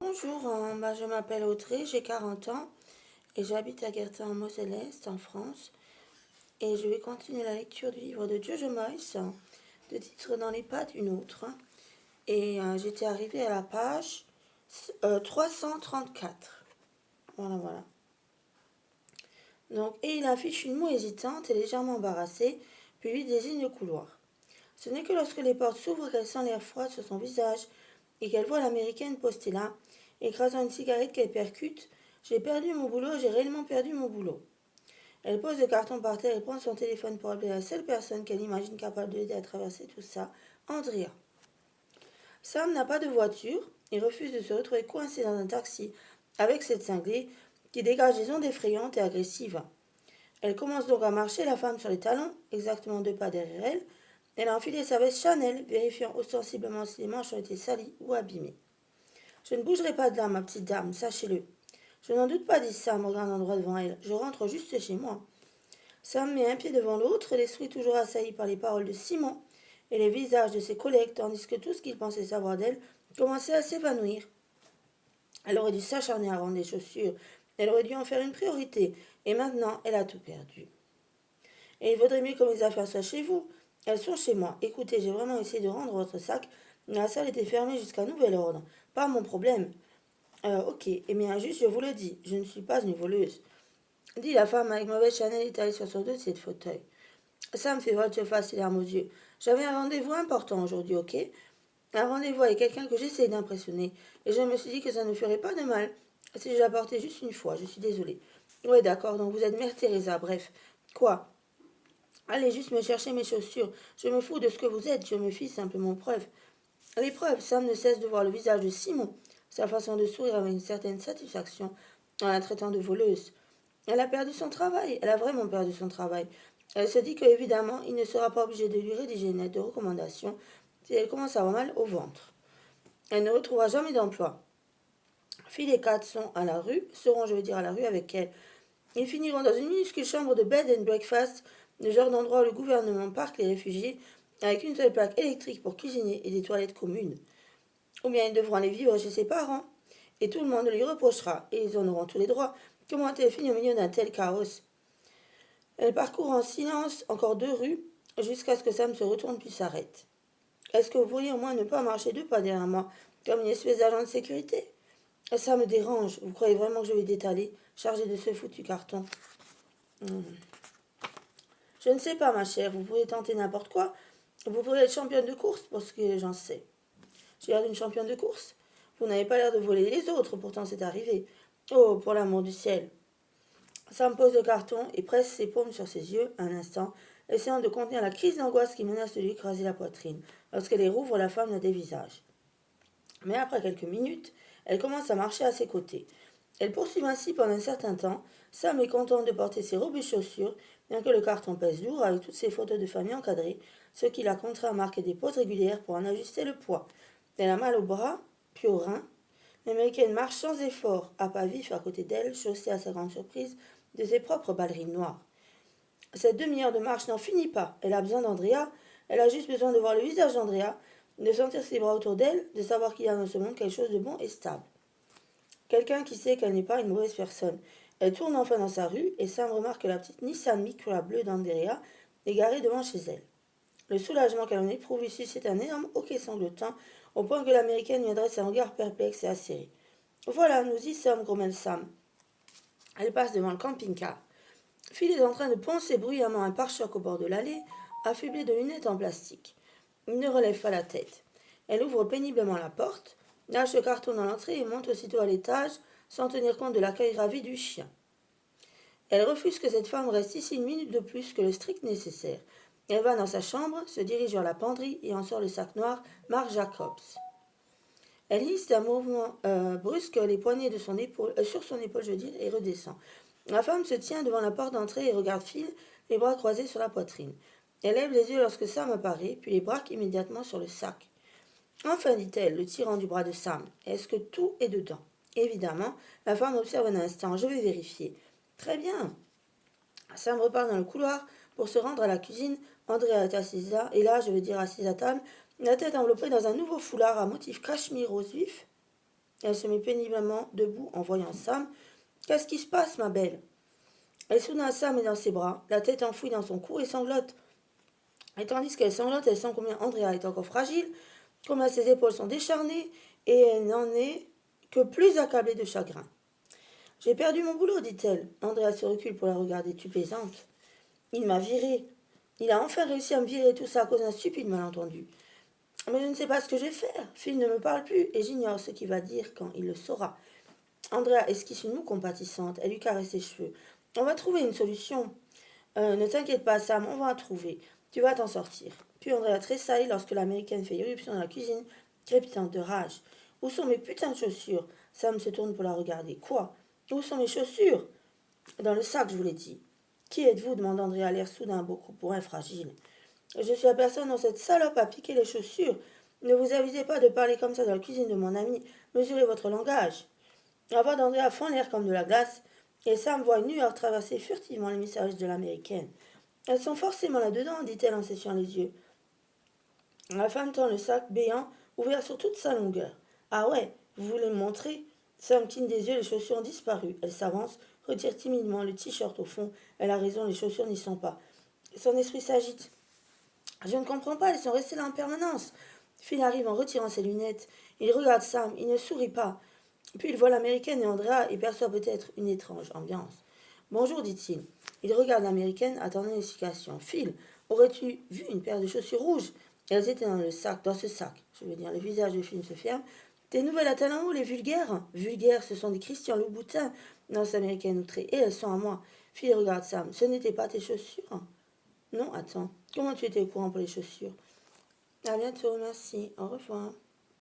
Bonjour, je m'appelle Audrey, j'ai 40 ans et j'habite à Guertin en Moselle-Est en France. Et je vais continuer la lecture du livre de Jojo Moyes, de titre Dans les pas d'une autre. Et j'étais arrivée à la page 334. Voilà, voilà. Donc, et il affiche une moue hésitante et légèrement embarrassée, puis lui désigne le couloir. Ce n'est que lorsque les portes s'ouvrent qu'elle sent l'air froid sur son visage et qu'elle voit l'américaine postée là, écrasant une cigarette qu'elle percute. J'ai perdu mon boulot, j'ai réellement perdu mon boulot. Elle pose le carton par terre et prend son téléphone pour appeler la seule personne qu'elle imagine capable de l'aider à traverser tout ça, Andrea. Sam n'a pas de voiture et refuse de se retrouver coincé dans un taxi avec cette cinglée qui dégage des ondes effrayantes et agressives. Elle commence donc à marcher, la femme sur les talons, exactement 2 pas derrière elle. Elle a enfilé sa veste Chanel, vérifiant ostensiblement si les manches ont été salies ou abîmées. Je ne bougerai pas de là, ma petite dame, sachez-le. Je n'en doute pas, dit Sam, regardant droit devant elle. Je rentre juste chez moi. Sam met un pied devant l'autre, l'esprit toujours assailli par les paroles de Simon et les visages de ses collègues, tandis que tout ce qu'il pensait savoir d'elle commençait à s'évanouir. Elle aurait dû s'acharner à vendre des chaussures. Elle aurait dû en faire une priorité. Et maintenant, elle a tout perdu. Et il vaudrait mieux que mes affaires soient chez vous. Elles sont chez moi. Écoutez, j'ai vraiment essayé de rendre votre sac. La salle était fermée jusqu'à nouvel ordre. Pas mon problème. Ok, eh bien juste, je vous le dis, je ne suis pas une voleuse, dit la femme avec mauvaise Chanel étalée sur son dossier de fauteuil. Ça me fait volte-face et larmes aux yeux. J'avais un rendez-vous important aujourd'hui, ok? Un rendez-vous avec quelqu'un que j'essaye d'impressionner. Et je me suis dit que ça ne ferait pas de mal si je l'apportais juste une fois. Je suis désolée. Ouais, d'accord, donc vous êtes Mère Teresa, bref. Quoi? Allez juste me chercher mes chaussures. Je me fous de ce que vous êtes, je me fie simplement preuve. Les preuves, Sam ne cesse de voir le visage de Simon, sa façon de sourire avec une certaine satisfaction en la traitant de voleuse. Elle a perdu son travail, elle a vraiment perdu son travail. Elle se dit qu'évidemment, il ne sera pas obligé de lui rédiger une lettre de recommandation si elle commence à avoir mal au ventre. Elle ne retrouvera jamais d'emploi. Phil et Kat seront, à la rue avec elle. Ils finiront dans une minuscule chambre de bed and breakfast, le genre d'endroit où le gouvernement parque les réfugiés, avec une seule plaque électrique pour cuisiner et des toilettes communes. Ou bien ils devront aller vivre chez ses parents, et tout le monde lui reprochera, et ils en auront tous les droits. Comment a-t-elle fini au milieu d'un tel chaos? Elle parcourt en silence encore 2 rues, jusqu'à ce que Sam se retourne puis s'arrête. Est-ce que vous pourriez au moins ne pas marcher 2 pas derrière moi, comme une espèce d'agent de sécurité? Ça me dérange. Vous croyez vraiment que je vais détaler, chargé de ce foutu carton? Je ne sais pas, ma chère. Vous pourriez tenter n'importe quoi. Vous pourriez être championne de course, parce que j'en sais. J'ai l'air d'une championne de course. Vous n'avez pas l'air de voler les autres, pourtant c'est arrivé. Oh, pour l'amour du ciel. Sam pose le carton et presse ses paumes sur ses yeux un instant, essayant de contenir la crise d'angoisse qui menace de lui écraser la poitrine. Lorsqu'elle les rouvre, la femme n'a des visages. Mais après quelques minutes, elle commence à marcher à ses côtés. Elle poursuit ainsi pendant un certain temps. Sam est contente de porter ses robes et chaussures, bien que le carton pèse lourd avec toutes ses photos de famille encadrées, ce qui l'a contraint à marquer des pauses régulières pour en ajuster le poids. Elle a mal au bras, puis au rein. L'américaine marche sans effort, à pas vif à côté d'elle, chaussée à sa grande surprise de ses propres ballerines noires. Cette demi-heure de marche n'en finit pas. Elle a besoin d'Andrea. Elle a juste besoin de voir le visage d'Andrea, de sentir ses bras autour d'elle, de savoir qu'il y a dans ce monde quelque chose de bon et stable. Quelqu'un qui sait qu'elle n'est pas une mauvaise personne. Elle tourne enfin dans sa rue et Sam remarque que la petite Nissan Micra bleue d'Andrea est garée devant chez elle. Le soulagement qu'elle en éprouve ici, c'est un énorme hoquet sanglotant, au point que l'américaine lui adresse un regard perplexe et acéré. Voilà, nous y sommes, grommelle Sam. Elle passe devant le camping-car. Phil est en train de poncer bruyamment un pare-choc au bord de l'allée, affublé de lunettes en plastique. Il ne relève pas la tête. Elle ouvre péniblement la porte, lâche le carton dans l'entrée et monte aussitôt à l'étage, sans tenir compte de l'accueil ravi du chien. Elle refuse que cette femme reste ici une minute de plus que le strict nécessaire. Elle va dans sa chambre, se dirige vers la penderie et en sort le sac noir Marc Jacobs. Elle lisse d'un mouvement brusque les poignets de son épaule, sur son épaule, et redescend. La femme se tient devant la porte d'entrée et regarde Phil, les bras croisés sur la poitrine. Elle lève les yeux lorsque Sam apparaît, puis les braque immédiatement sur le sac. Enfin, dit-elle, le tirant du bras de Sam, est-ce que tout est dedans? Évidemment, la femme observe un instant. Je vais vérifier. Très bien. Sam repart dans le couloir pour se rendre à la cuisine. Andrea est assise assise à table, la tête enveloppée dans un nouveau foulard à motif cachemire rose vif Elle se met péniblement debout en voyant Sam. Qu'est-ce qui se passe, ma belle? Et soudain, Sam est dans ses bras, la tête enfouie dans son cou et sanglote. Et tandis qu'elle sanglote, elle sent combien Andrea est encore fragile, combien ses épaules sont décharnées, et elle n'en est que plus accablée de chagrin. J'ai perdu mon boulot, dit-elle. Andrea se recule pour la regarder. Tu plaisantes. Il m'a viré. Il a enfin réussi à me virer, tout ça à cause d'un stupide malentendu. Mais je ne sais pas ce que je vais faire. Phil ne me parle plus et j'ignore ce qu'il va dire quand il le saura. Andrea esquisse une moue compatissante. Elle lui caresse ses cheveux. On va trouver une solution. Ne t'inquiète pas, Sam, on va en trouver. Tu vas t'en sortir. Puis Andrea tressaille lorsque l'américaine fait irruption dans la cuisine, crépitante de rage. Où sont mes putains de chaussures? Sam se tourne pour la regarder. Quoi? Où sont mes chaussures? Dans le sac, je vous l'ai dit. Qui êtes-vous? Demande Andrea, l'air soudain beaucoup pour un fragile. Je suis la personne dont cette salope a piqué les chaussures. Ne vous avisez pas de parler comme ça dans la cuisine de mon ami. Mesurez votre langage. La voix d'Andrea fend l'air comme de la glace, et Sam voit une lueur traverser furtivement les messages de l'américaine. Elles sont forcément là-dedans, dit-elle en s'essuyant les yeux. La femme tend le sac béant, ouvert sur toute sa longueur. Ah ouais, vous voulez me montrer? Sam cligne des yeux, les chaussures ont disparu. Elle s'avance, retire timidement le t-shirt au fond. Elle a raison, les chaussures n'y sont pas. Son esprit s'agite. Je ne comprends pas, elles sont restées là en permanence. Phil arrive en retirant ses lunettes. Il regarde Sam, il ne sourit pas. Puis il voit l'américaine et Andrea et perçoit peut-être une étrange ambiance. Bonjour, dit-il. Il regarde l'américaine, attendant une explication. Phil, aurais-tu vu une paire de chaussures rouges? Elles étaient dans le sac, dans ce sac. Je veux dire, le visage de Phil se ferme. Tes nouvelles à talons hauts, les vulgaires? Vulgaires, ce sont des Christian Louboutin, lance l'américaine outrée. Et elles sont à moi. Phil regarde Sam. Ce n'étaient pas tes chaussures? Non, attends. Comment tu étais au courant pour les chaussures? À bientôt, merci. Au revoir.